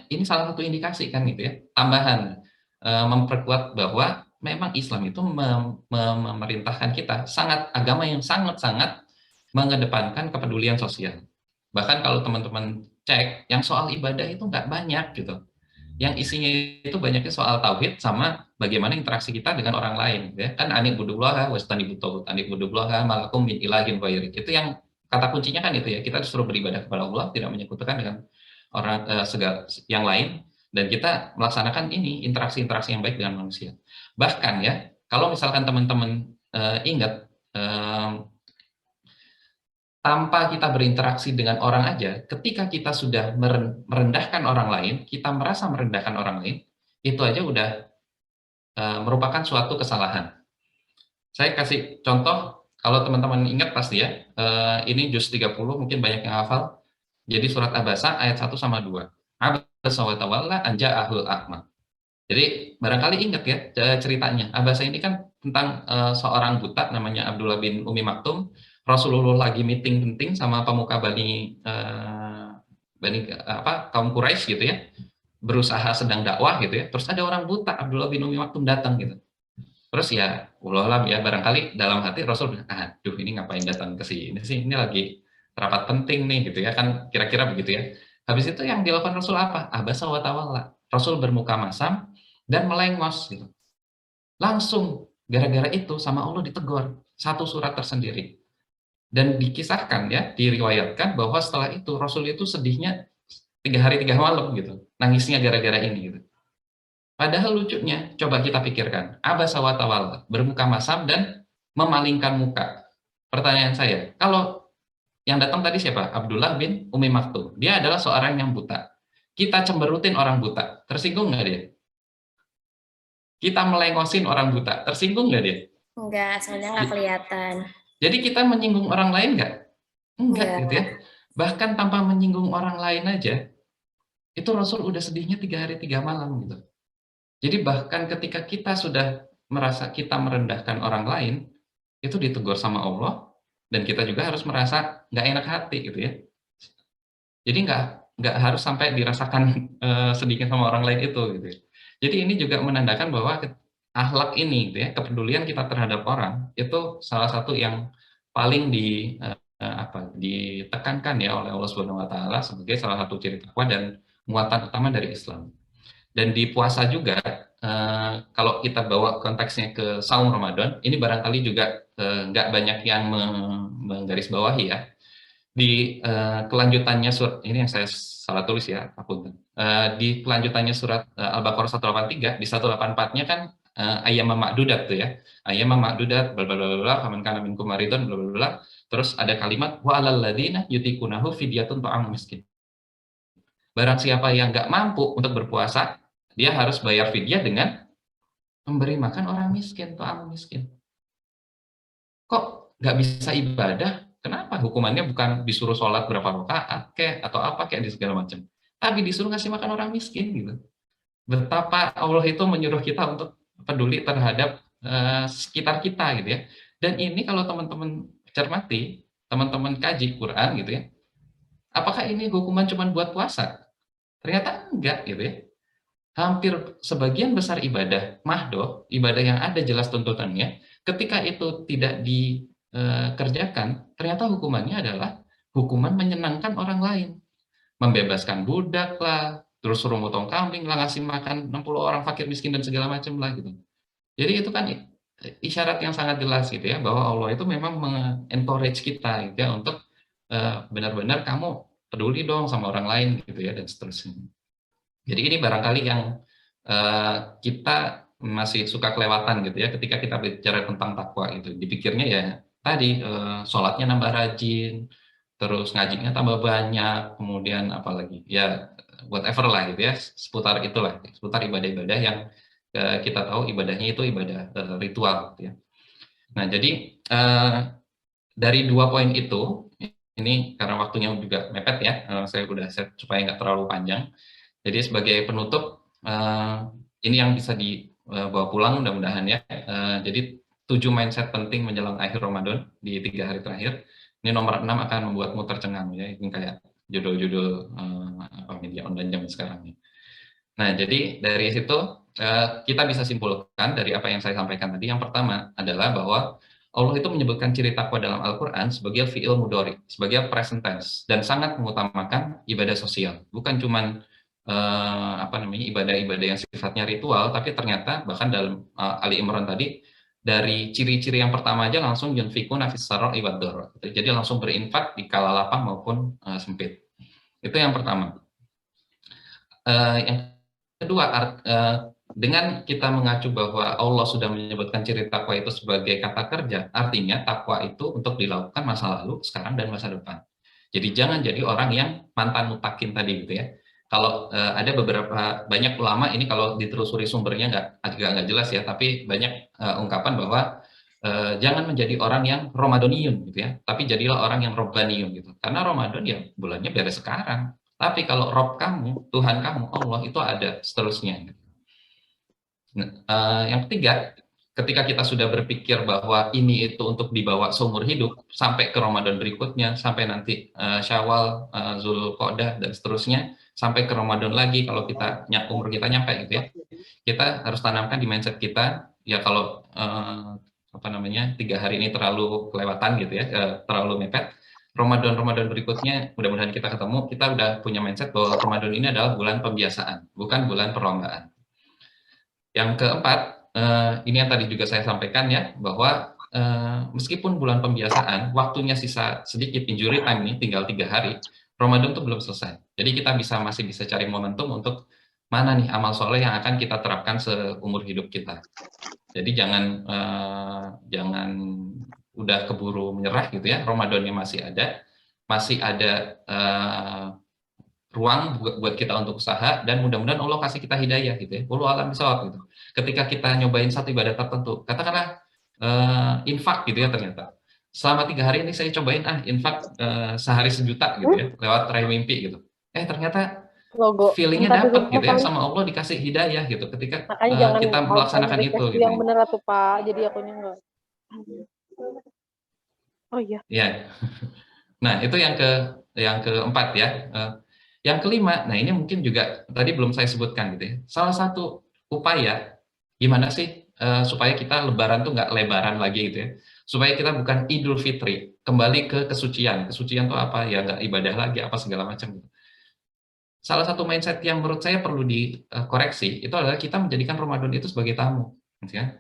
ini salah satu indikasi kan gitu ya, tambahan memperkuat bahwa memang Islam itu memerintahkan kita agama yang sangat-sangat mengedepankan kepedulian sosial. Bahkan kalau teman-teman cek, yang soal ibadah itu nggak banyak gitu. Yang isinya itu banyaknya soal tauhid sama bagaimana interaksi kita dengan orang lain gitu ya. Kan anik budullaha wastanibut tagut, anik budullaha malakum min ilahin ghairi. Itu yang kata kuncinya kan itu ya, kita disuruh beribadah kepada Allah, tidak menyekutukan dengan orang segala yang lain, dan kita melaksanakan ini interaksi-interaksi yang baik dengan manusia. Bahkan ya, kalau misalkan teman-teman ingat, tanpa kita berinteraksi dengan orang aja, ketika kita sudah merendahkan orang lain, kita merasa merendahkan orang lain, itu aja udah merupakan suatu kesalahan. Saya kasih contoh, kalau teman-teman ingat pasti ya, ini juz 30, mungkin banyak yang hafal. Jadi surat Abasa ayat 1 sama 2. Abasa wa tawalla an ja'ahul a'ma. Jadi barangkali ingat ya ceritanya. Abasa ini kan tentang seorang buta namanya Abdullah bin Umi Maktum. Rasulullah lagi meeting penting sama pemuka kaum Quraisy gitu ya. Berusaha sedang dakwah gitu ya. Terus ada orang buta Abdullah bin Umi Maktum datang gitu. Terus ya, Allah ya barangkali dalam hati Rasul bilang, aduh ini ngapain datang ke sini sih? Ini lagi rapat penting nih gitu ya kan, kira-kira begitu ya. Habis itu yang dilakukan Rasul apa? Abasa wa tawalla. Rasul bermuka masam dan melengos gitu. Langsung gara-gara itu sama Allah ditegur satu surat tersendiri. Dan dikisahkan ya, diriwayatkan bahwa setelah itu Rasul itu sedihnya 3 hari 3 malam gitu. Nangisnya gara-gara ini gitu. Padahal lucunya, coba kita pikirkan, abasa wa tawalla, bermuka masam dan memalingkan muka. Pertanyaan saya, kalau yang datang tadi siapa? Abdullah bin Umi Maktum. Dia adalah seorang yang buta. Kita cemberutin orang buta, tersinggung nggak dia? Kita melengosin orang buta, tersinggung nggak dia? Enggak, soalnya nggak kelihatan. Jadi kita menyinggung orang lain nggak? Enggak gitu ya. Enggak. Bahkan tanpa menyinggung orang lain aja, itu Rasul udah sedihnya 3 hari 3 malam gitu. Jadi bahkan ketika kita sudah merasa kita merendahkan orang lain, itu ditegur sama Allah, dan kita juga harus merasa nggak enak hati gitu ya. Jadi nggak harus sampai dirasakan sedihnya sama orang lain itu gitu ya. Jadi ini juga menandakan bahwa akhlak ini gitu ya, kepedulian kita terhadap orang itu salah satu yang paling ditekankan ya oleh Allah Subhanahu wa taala sebagai salah satu ciri takwa dan muatan utama dari Islam. Dan di puasa juga, kalau kita bawa konteksnya ke saum Ramadan, ini barangkali juga nggak banyak yang menggarisbawahi ya. Di kelanjutannya surat ini yang saya salah tulis ya, di kelanjutannya surat Al-Baqarah 183 di 184-nya kan ayyam ma'dudat tuh ya. Ayyam ma'dudat bla bla bla bla faman kana minkum maridun bla bla bla. Terus ada kalimat wa alal ladzina yutiqunahu fidyatun ta'am miskin. Barang siapa yang nggak mampu untuk berpuasa, dia harus bayar fidyah dengan memberi makan orang miskin, ta'am miskin. Kok nggak bisa ibadah? Kenapa? Hukumannya bukan disuruh sholat berapa rakaat kayak atau apa kayak di segala macam. Tapi disuruh ngasih makan orang miskin gitu. Betapa Allah itu menyuruh kita untuk peduli terhadap sekitar kita gitu ya. Dan ini kalau teman-teman cermati, teman-teman kaji Quran gitu ya. Apakah ini hukuman cuma buat puasa? Ternyata enggak gitu ya. Hampir sebagian besar ibadah mahdoh, ibadah yang ada jelas tuntutannya, ketika itu tidak dikerjakan, ternyata hukumannya adalah hukuman menyenangkan orang lain. Membebaskan budak lah, terus suruh motong kambing lah, ngasih makan 60 orang fakir miskin dan segala macam lah gitu. Jadi itu kan isyarat yang sangat jelas gitu ya, bahwa Allah itu memang encourage kita gitu ya, untuk benar-benar kamu peduli dong sama orang lain gitu ya, dan seterusnya. Jadi ini barangkali yang kita masih suka kelewatan gitu ya ketika kita bicara tentang takwa itu. Dipikirnya ya tadi sholatnya nambah rajin, terus ngajinya tambah banyak, kemudian apalagi ya whatever lah gitu ya, seputar itulah, seputar ibadah-ibadah yang kita tahu ibadahnya itu ibadah ritual gitu ya. Nah jadi dari 2 poin itu, ini karena waktunya juga mepet ya, saya udah set supaya nggak terlalu panjang. Jadi sebagai penutup, ini yang bisa dibawa pulang mudah-mudahan ya. Jadi 7 mindset penting menjelang akhir Ramadan di 3 hari terakhir. Ini nomor 6 akan membuatmu tercengang ya. Ini kayak judul-judul media online zaman sekarang nih. Nah, jadi dari situ kita bisa simpulkan dari apa yang saya sampaikan tadi. Yang pertama adalah bahwa Allah itu menyebutkan ciri takwa dalam Al-Quran sebagai fi'il mudhari, sebagai present tense, dan sangat mengutamakan ibadah sosial. Bukan cuman ibadah-ibadah yang sifatnya ritual, tapi ternyata bahkan dalam Ali Imran tadi, dari ciri-ciri yang pertama aja langsung yunfikuna fis sarra'i wad dharra. Jadi langsung berinfak di kala lapang maupun sempit. Itu yang pertama. Yang kedua, dengan kita mengacu bahwa Allah sudah menyebutkan ciri takwa itu sebagai kata kerja, artinya takwa itu untuk dilakukan masa lalu, sekarang, dan masa depan. Jadi jangan jadi orang yang mantan mutakin tadi gitu ya. Kalau ada beberapa banyak ulama ini kalau ditelusuri sumbernya agak nggak jelas ya, tapi banyak ungkapan bahwa jangan menjadi orang yang Ramadhaniyun gitu ya, tapi jadilah orang yang Robbaniyun gitu. Karena Ramadan ya bulannya beres sekarang. Tapi kalau Rob kamu, Tuhan kamu, Allah itu ada seterusnya. Nah, yang ketiga, ketika kita sudah berpikir bahwa ini itu untuk dibawa seumur hidup sampai ke Ramadan berikutnya, sampai nanti Syawal, Zulqa'dah dan seterusnya, sampai ke Ramadan lagi kalau kita umur kita nyampe gitu ya. Kita harus tanamkan di mindset kita ya kalau 3 hari ini terlalu kelewatan gitu ya, terlalu mepet. Ramadan berikutnya mudah-mudahan kita ketemu, kita udah punya mindset bahwa Ramadan ini adalah bulan pembiasaan, bukan bulan perlombaan. Yang keempat, ini yang tadi juga saya sampaikan ya, bahwa meskipun bulan pembiasaan, waktunya sisa sedikit, injury time ini tinggal 3 hari, Ramadan itu belum selesai. Jadi kita masih bisa cari momentum untuk mana nih amal soleh yang akan kita terapkan seumur hidup kita. Jadi jangan udah keburu menyerah gitu ya, Ramadannya masih ada ruang buat kita untuk usaha, dan mudah-mudahan Allah kasih kita hidayah gitu ya. Wallahu a'lam bishawab gitu. Ketika kita nyobain satu ibadah tertentu, katakanlah infak gitu ya, ternyata selama 3 hari ini saya cobain infak sehari 1 juta gitu ya, lewat raih mimpi gitu. Ternyata feelingnya dapet gitu ya, sama Allah dikasih hidayah gitu ketika kita melaksanakan itu gitu. Yang benar tuh Pak, jadi akunya enggak. Oh iya. Ya. Nah, itu yang keempat ya. Yang kelima, nah ini mungkin juga tadi belum saya sebutkan gitu ya. Salah satu upaya gimana sih supaya kita lebaran tuh nggak lebaran lagi gitu ya. supaya kita bukan Idul Fitri, kembali ke kesucian. Kesucian itu apa? Ya nggak ibadah lagi, apa segala macam. Salah satu mindset yang menurut saya perlu dikoreksi, itu adalah kita menjadikan Ramadan itu sebagai tamu. Gitu ya.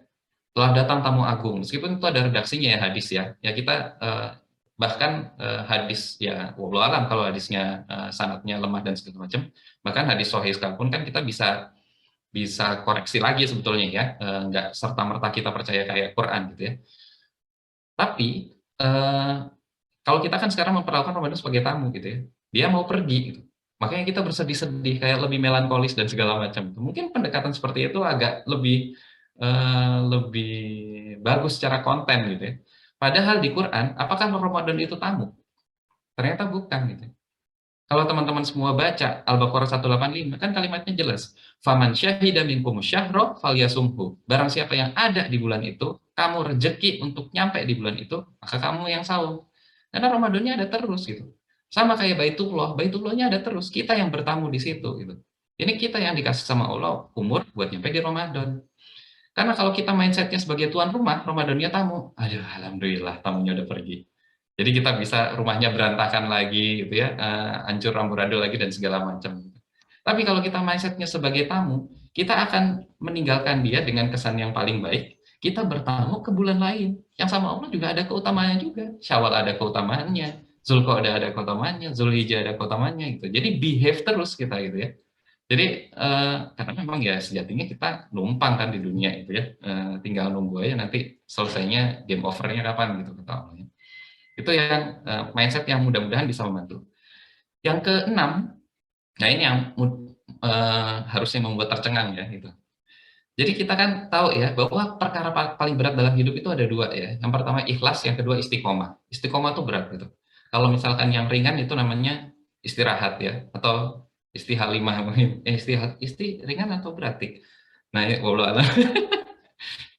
Telah datang tamu agung, meskipun itu ada redaksinya ya hadis ya kita bahkan hadis ya wallahu alam kalau hadisnya sanadnya lemah dan segala macam, bahkan hadis sahih sekalipun kan kita bisa koreksi lagi sebetulnya ya, nggak serta merta kita percaya kayak Quran gitu ya. Tapi kalau kita kan sekarang memperlakukan Ramadan sebagai tamu gitu ya, dia mau pergi gitu. Makanya kita bersedih-sedih kayak lebih melankolis dan segala macam. Mungkin pendekatan seperti itu agak lebih bagus secara konten gitu ya. Padahal di Quran, apakah Ramadan itu tamu? Ternyata bukan gitu. Kalau teman-teman semua baca Al-Baqarah 185, kan kalimatnya jelas. Faman syahida minkum syahra falyasumhu. Barang siapa yang ada di bulan itu, kamu rejeki untuk nyampe di bulan itu, maka kamu yang saum. Karena Ramadannya ada terus gitu. Sama kayak Baitullahnya ada terus. Kita yang bertamu di situ gitu. Ini kita yang dikasih sama Allah umur buat nyampe di Ramadan. Karena kalau kita mindsetnya sebagai tuan rumah, Ramadannya tamu. Aduh, alhamdulillah tamunya udah pergi. Jadi kita bisa rumahnya berantakan lagi, gitu ya, hancur amburadul lagi dan segala macam. Tapi kalau kita mindsetnya sebagai tamu, kita akan meninggalkan dia dengan kesan yang paling baik. Kita bertamu ke bulan lain, yang sama Allah juga ada keutamaannya juga. Syawal ada keutamaannya, Zulqa'dah ada keutamaannya, Zulhijjah ada keutamaannya, gitu. Jadi behave terus kita, gitu ya. Jadi karena memang ya sejatinya kita numpang kan di dunia itu ya, tinggal nunggu aja nanti selesainya game overnya kapan gitu kata Allah. Itu yang mindset yang mudah-mudahan bisa membantu. Yang keenam, nah ini yang harusnya membuat tercengang ya gitu. Jadi kita kan tahu ya bahwa perkara paling berat dalam hidup itu ada dua ya. Yang pertama ikhlas, yang kedua istiqomah. Istiqomah itu berat gitu. Kalau misalkan yang ringan itu namanya istirahat ya, atau istihalimah mungkin. Ringan atau berat? Nah, ya, wallahu a'lam.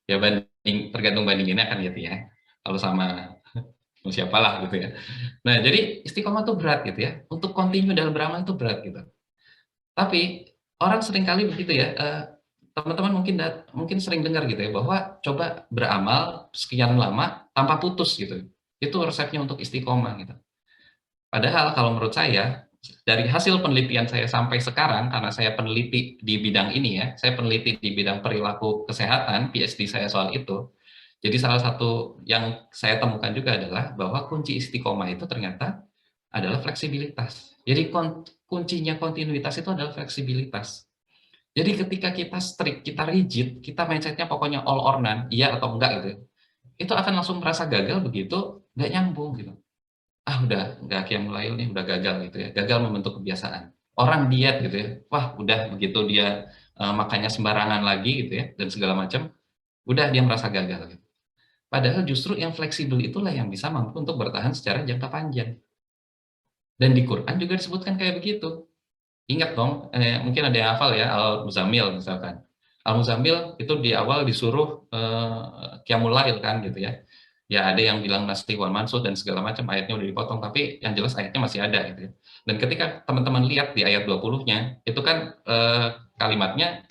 Ya tergantung bandinginnya kan gitu ya. Kalau sama siapalah gitu ya. Nah, jadi istiqomah itu berat gitu ya. Untuk continue dalam beramal itu berat gitu. Tapi orang seringkali begitu ya, teman-teman mungkin sering dengar gitu ya, bahwa coba beramal sekian lama tanpa putus gitu. Itu resepnya untuk istiqomah gitu. Padahal kalau menurut saya, dari hasil penelitian saya sampai sekarang, karena saya peneliti di bidang ini ya, saya peneliti di bidang perilaku kesehatan, PhD saya soal itu. Jadi salah satu yang saya temukan juga adalah bahwa kunci istiqomah itu ternyata adalah fleksibilitas. Jadi kuncinya kontinuitas itu adalah fleksibilitas. Jadi ketika kita strict, kita rigid, kita mindsetnya pokoknya all or none, iya atau enggak gitu, itu akan langsung merasa gagal begitu nggak nyambung gitu. Udah nggak qiyamul lail nih, udah gagal gitu ya, gagal membentuk kebiasaan. Orang diet gitu ya, wah udah begitu dia makannya sembarangan lagi gitu ya, dan segala macam, udah dia merasa gagal gitu. Padahal justru yang fleksibel itulah yang bisa mampu untuk bertahan secara jangka panjang. Dan di Quran juga disebutkan kayak begitu. Ingat dong, mungkin ada yang hafal ya, Al-Muzammil misalkan. Al-Muzammil itu di awal disuruh qiyamul lail kan gitu ya. Ya ada yang bilang nasikh wal mansukh dan segala macam, ayatnya udah dipotong, tapi yang jelas ayatnya masih ada gitu ya. Dan ketika teman-teman lihat di ayat 20-nya, itu kan kalimatnya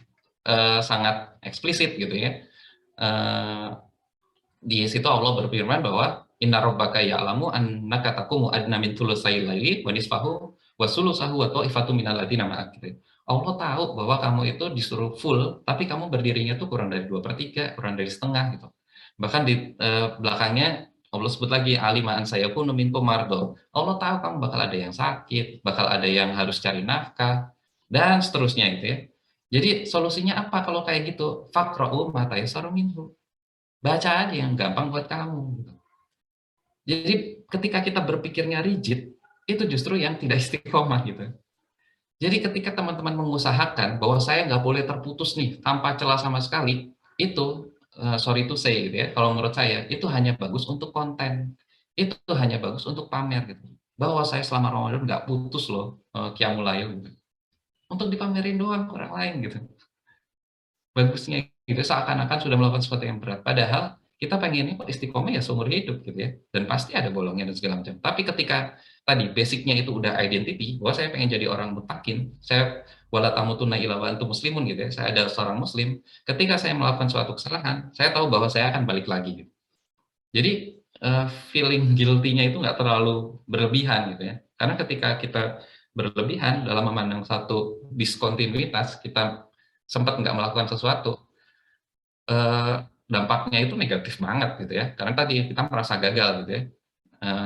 sangat eksplisit gitu ya. Di situ Allah berfirman bahwa inna rabbaka ya'lamu annaka taqumu adna min thulusayil laili wa nisfahu wa sulusahu wa ta'ifatun minal ladzina ma'ak gitu. Allah tahu bahwa kamu itu disuruh full, tapi kamu berdirinya tuh kurang dari 2/3, kurang dari setengah gitu. Bahkan di belakangnya Allah sebut lagi alima an sayakunu minkum mardo. Allah tahu kamu bakal ada yang sakit, bakal ada yang harus cari nafkah dan seterusnya gitu ya. Jadi solusinya apa kalau kayak gitu? Faqra'u ma tayassara minhu. Baca aja yang gampang buat kamu gitu. Jadi ketika kita berpikirnya rigid, itu justru yang tidak istiqomah gitu. Jadi ketika teman-teman mengusahakan bahwa saya nggak boleh terputus nih tanpa celah sama sekali, itu sorry to say gitu ya, kalau menurut saya itu hanya bagus untuk konten, itu hanya bagus untuk pamer gitu. Bahwa saya selama Ramadan nggak putus loh qiyamul lail gitu. Untuk dipamerin doang ke orang lain gitu. Bagusnya gitu seakan-akan sudah melakukan sesuatu yang berat. Padahal kita pengennya kok istiqomah ya seumur hidup gitu ya. Dan pasti ada bolongnya dan segala macam. Tapi ketika tadi basicnya itu udah identity, bahwa saya pengen jadi orang mutakin, saya wala tamutunna illa wa antum muslimun gitu ya. Saya ada seorang muslim. Ketika saya melakukan suatu kesalahan, saya tahu bahwa saya akan balik lagi gitu. Jadi feeling guilty-nya itu nggak terlalu berlebihan gitu ya. Karena ketika kita berlebihan dalam memandang satu diskontinuitas, kita sempat nggak melakukan sesuatu, dampaknya itu negatif banget gitu ya. Karena tadi kita merasa gagal gitu ya.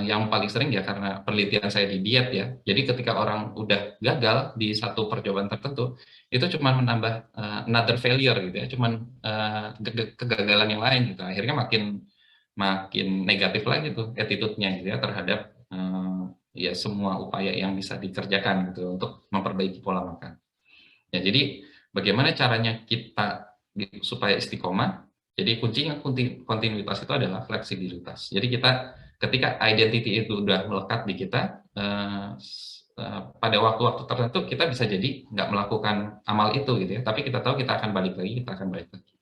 Yang paling sering ya karena penelitian saya di diet ya. Jadi ketika orang udah gagal di satu percobaan tertentu, itu cuma menambah another failure gitu ya, cuman kegagalan yang lain gitu. Akhirnya makin makin negatif lagi tuh attitude-nya gitu ya terhadap ya semua upaya yang bisa dikerjakan gitu untuk memperbaiki pola makan. Ya, jadi bagaimana caranya kita supaya istiqomah? Jadi kuncinya kontinuitas itu adalah fleksibilitas. Jadi kita ketika identity itu udah melekat di kita, pada waktu-waktu tertentu kita bisa jadi nggak melakukan amal itu gitu ya, tapi kita tahu kita akan balik lagi, kita akan balik lagi.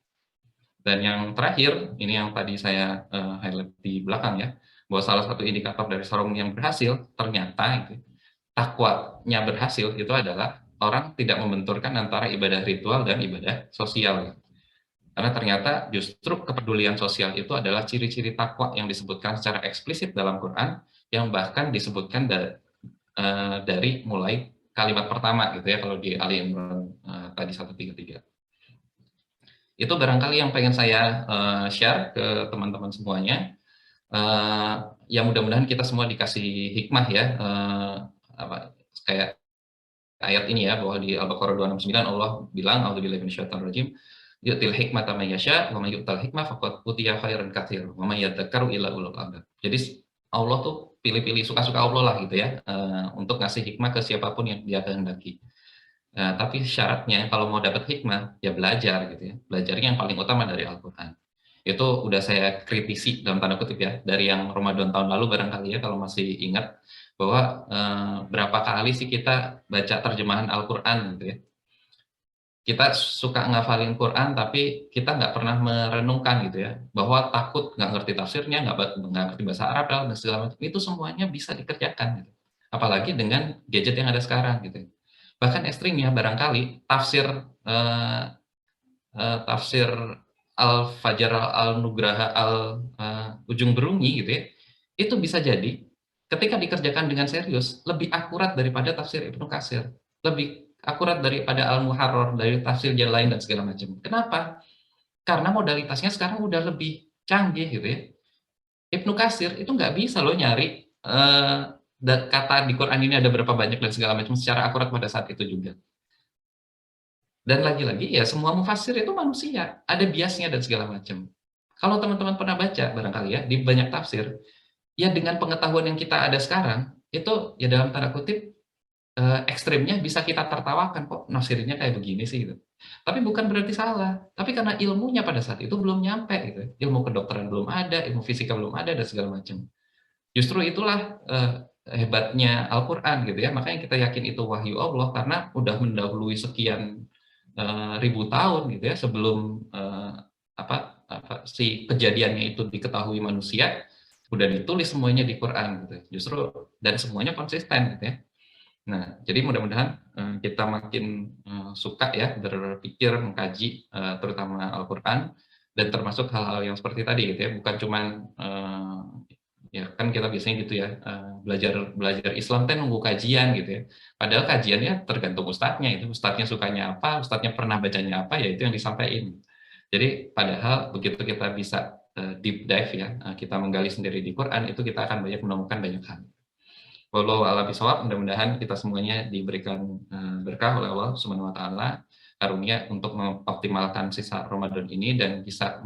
Dan yang terakhir, ini yang tadi saya highlight di belakang ya, bahwa salah satu indikator dari sarung yang berhasil ternyata itu takwanya berhasil itu adalah orang tidak membenturkan antara ibadah ritual dan ibadah sosial. Karena ternyata justru kepedulian sosial itu adalah ciri-ciri takwa yang disebutkan secara eksplisit dalam Quran, yang bahkan disebutkan dari mulai kalimat pertama gitu ya, kalau di Ali Imran tadi 133. Itu barangkali yang pengen saya share ke teman-teman semuanya. Ya mudah-mudahan kita semua dikasih hikmah ya, kayak ayat ini ya, bahwa di Al-Baqarah 269 Allah bilang, a'udzubillahi minasyaitonir rajim, yu'til hikmata may yasha wa may yu'tal hikmah faqad utiya khairan katsir wa may yadzakkaru illa ulul albab. Jadi Allah tuh pilih-pilih, suka-suka Allah lah gitu ya, untuk ngasih hikmah ke siapapun yang dia kehendaki. Tapi syaratnya kalau mau dapat hikmah ya belajar gitu ya. Belajarnya yang paling utama dari Al-Qur'an. Itu udah saya kritisi dalam tanda kutip ya, dari yang Ramadan tahun lalu barangkali ya kalau masih ingat, bahwa berapa kali sih kita baca terjemahan Al-Qur'an gitu ya. Kita suka ngafalin Quran tapi kita nggak pernah merenungkan gitu ya, bahwa takut nggak ngerti tafsirnya, nggak ngerti bahasa Arab dan segala macam, itu semuanya bisa dikerjakan gitu. Apalagi dengan gadget yang ada sekarang gitu. Bahkan ekstrimnya barangkali tafsir tafsir Al-Fajar Al-Nugraha Ujung Berungi gitu ya, itu bisa jadi ketika dikerjakan dengan serius lebih akurat daripada tafsir Ibnu Katsir, lebih akurat daripada Al-Muharrar, dari tafsir yang lain dan segala macam. Kenapa? Karena modalitasnya sekarang udah lebih canggih gitu ya. Ibnu Katsir itu nggak bisa loh nyari kata di Quran ini ada berapa banyak dan segala macam secara akurat pada saat itu juga. Dan lagi-lagi ya semua mufassir itu manusia, ada biasnya dan segala macam. Kalau teman-teman pernah baca barangkali ya di banyak tafsir, ya dengan pengetahuan yang kita ada sekarang, itu ya dalam tanda kutip ekstrimnya bisa kita tertawakan, kok nafsirnya kayak begini sih gitu. Tapi bukan berarti salah, tapi karena ilmunya pada saat itu belum nyampe gitu. Ilmu kedokteran belum ada, ilmu fisika belum ada dan segala macam. Justru itulah hebatnya Al-Qur'an gitu ya. Makanya kita yakin itu wahyu Allah karena udah mendahului sekian ribu tahun gitu ya sebelum si kejadiannya itu diketahui manusia, udah ditulis semuanya di Quran gitu. Justru dan semuanya konsisten gitu ya. Nah, jadi mudah-mudahan kita makin suka ya berpikir, mengkaji terutama Al-Qur'an dan termasuk hal-hal yang seperti tadi gitu ya, bukan cuman ya kan kita biasanya gitu ya, belajar Islam kan nunggu kajian gitu ya. Padahal kajiannya tergantung ustadznya, itu ustadznya sukanya apa, ustadznya pernah bacanya apa, ya itu yang disampaikan. Jadi padahal begitu kita bisa deep dive ya, kita menggali sendiri di Quran, itu kita akan banyak menemukan banyak hal. Wallahu a'lam bishawab, mudah-mudahan kita semuanya diberikan berkah oleh Allah Subhanahu wa taala, karunia untuk mengoptimalkan sisa Ramadan ini dan bisa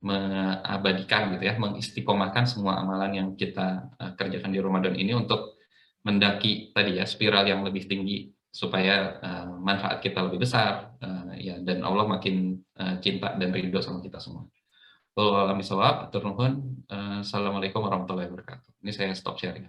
mengabadikan gitu ya, mengistiqomahkan semua amalan yang kita kerjakan di Ramadan ini untuk mendaki tadi ya spiral yang lebih tinggi supaya manfaat kita lebih besar ya, dan Allah makin cinta dan ridho sama kita semua. Wallahu a'lam bishawab. Assalamualaikum warahmatullahi wabarakatuh. Ini saya stop sharing.